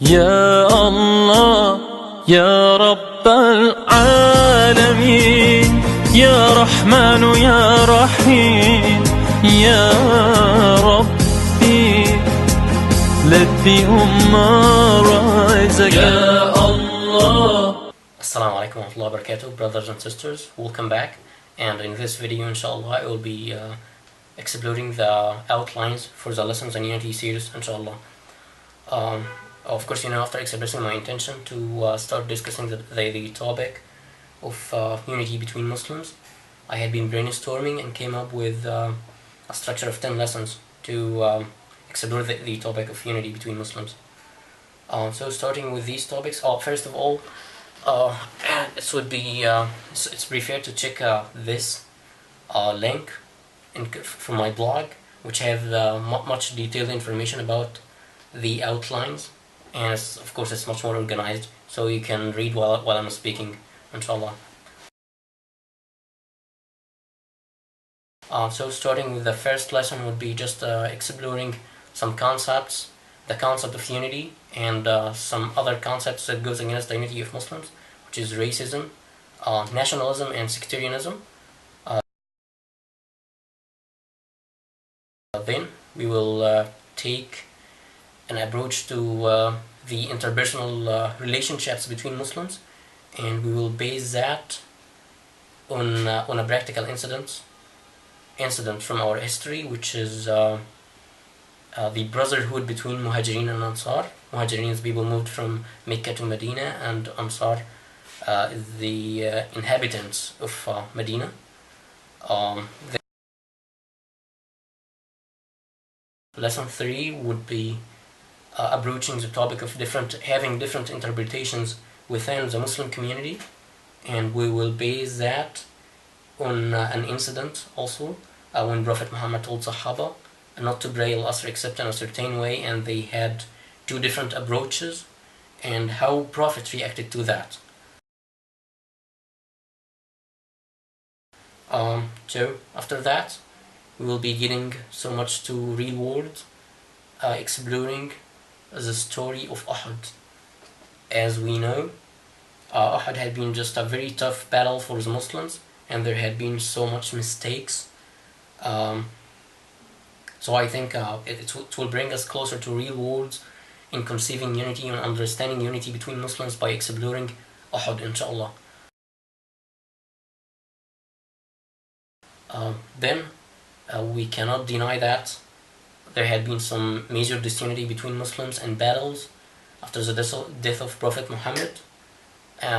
يا الله يا رب العالمين يا رحمن يا رحيم يا ربي let the ummah rise again. Ya Allah. Assalamu alaikum wa rahmatullahi wa barakatuh, brothers and sisters, welcome back. And in this video, inshallah, I will be exploring the outlines for the lessons on unity series, inshallah. Of course, after expressing my intention to start discussing the topic of unity between Muslims, I had been brainstorming and came up with a structure of 10 lessons to explore the topic of unity between Muslims. So starting with these topics, first of all, it's preferred to check this link from my blog, which have much detailed information about the outlines, and of course it's much more organized, so you can read while I'm speaking, inshallah. So starting with the first lesson would be just exploring some concepts, the concept of unity, and some other concepts that goes against the unity of Muslims, which is racism, nationalism, and sectarianism. Then we will take an approach to the interpersonal relationships between Muslims, and we will base that on a practical incident from our history, which is the brotherhood between Muhajirin and Ansar. Muhajirin is people moved from Mecca to Medina, and Ansar is the inhabitants of Medina. Lesson 3 would be approaching the topic of having different interpretations within the Muslim community, and we will base that on an incident also when Prophet Muhammad told Sahaba not to pray al-Asr except in a certain way, and they had two different approaches and how Prophet reacted to that. So after that we will be getting so much to real world, exploring the story of Uhud. As we know, Uhud had been just a very tough battle for the Muslims, and there had been so much mistakes. So I think it will bring us closer to real world in conceiving unity and understanding unity between Muslims by exploring Uhud, inshallah. Then we cannot deny that there had been some major disunity between Muslims and battles after the death of Prophet Muhammad.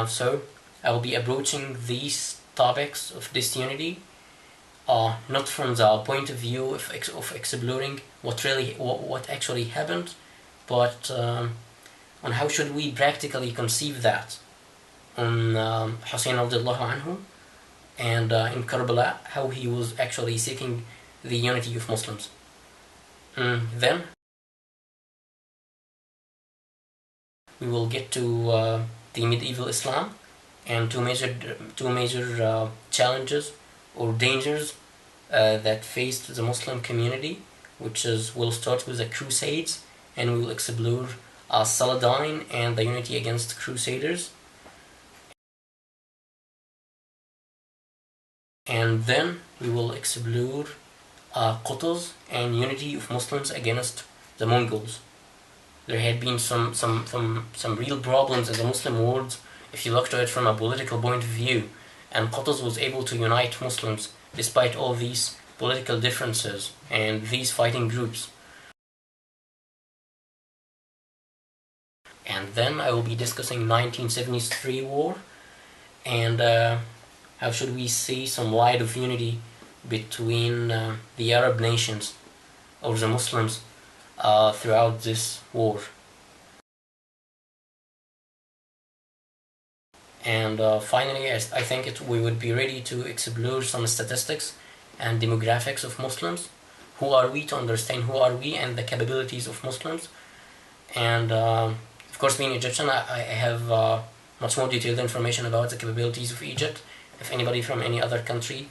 So I will be approaching these topics of disunity not from the point of view of exploring what actually happened, but on how should we practically conceive that. On Hussein radiallahu anhu, and in Karbala, how he was actually seeking the unity of Muslims. Then we will get to the medieval Islam and two major challenges or dangers that faced the Muslim community, which is, we'll start with the Crusades, and we will explore Saladin and the unity against Crusaders. And then we will explore Qutuz and unity of Muslims against the Mongols. There had been some real problems in the Muslim world if you looked at it from a political point of view, and Qutuz was able to unite Muslims despite all these political differences and these fighting groups. And then I will be discussing 1973 war, and how should we see some light of unity between the Arab nations or the Muslims throughout this war. And finally, I think we would be ready to explore some statistics and demographics of Muslims. Who are we, to understand who are we and the capabilities of Muslims. And of course, being Egyptian, I have much more detailed information about the capabilities of Egypt. If anybody from any other country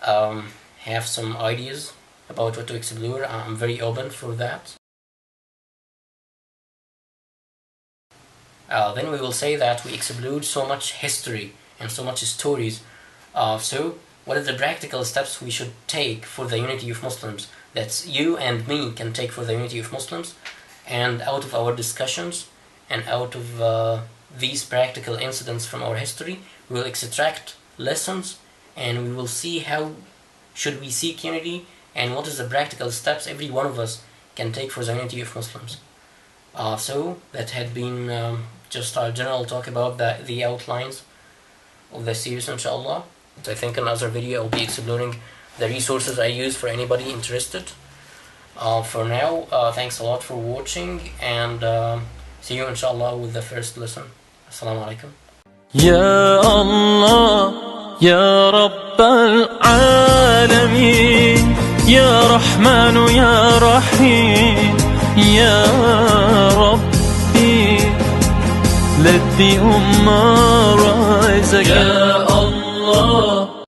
have some ideas about what to explore, I'm very open for that. then we will say that we explode so much history and so much stories. So what are the practical steps we should take for the unity of Muslims, that you and me can take for the unity of Muslims? And out of our discussions and out of these practical incidents from our history, we will extract lessons, and we will see how should we seek unity and what is the practical steps every one of us can take for the unity of Muslims. So that had been just our general talk about the outlines of the series, Insha Allah. I think in another video I'll be exploring the resources I use for anybody interested. For now, thanks a lot for watching, and see you Insha Allah with the first lesson. Assalamu alaikum. يا الله يا رب العالمين، يا رحمن يا رحيم يا ربي، let the ummah rise again. Ya Allah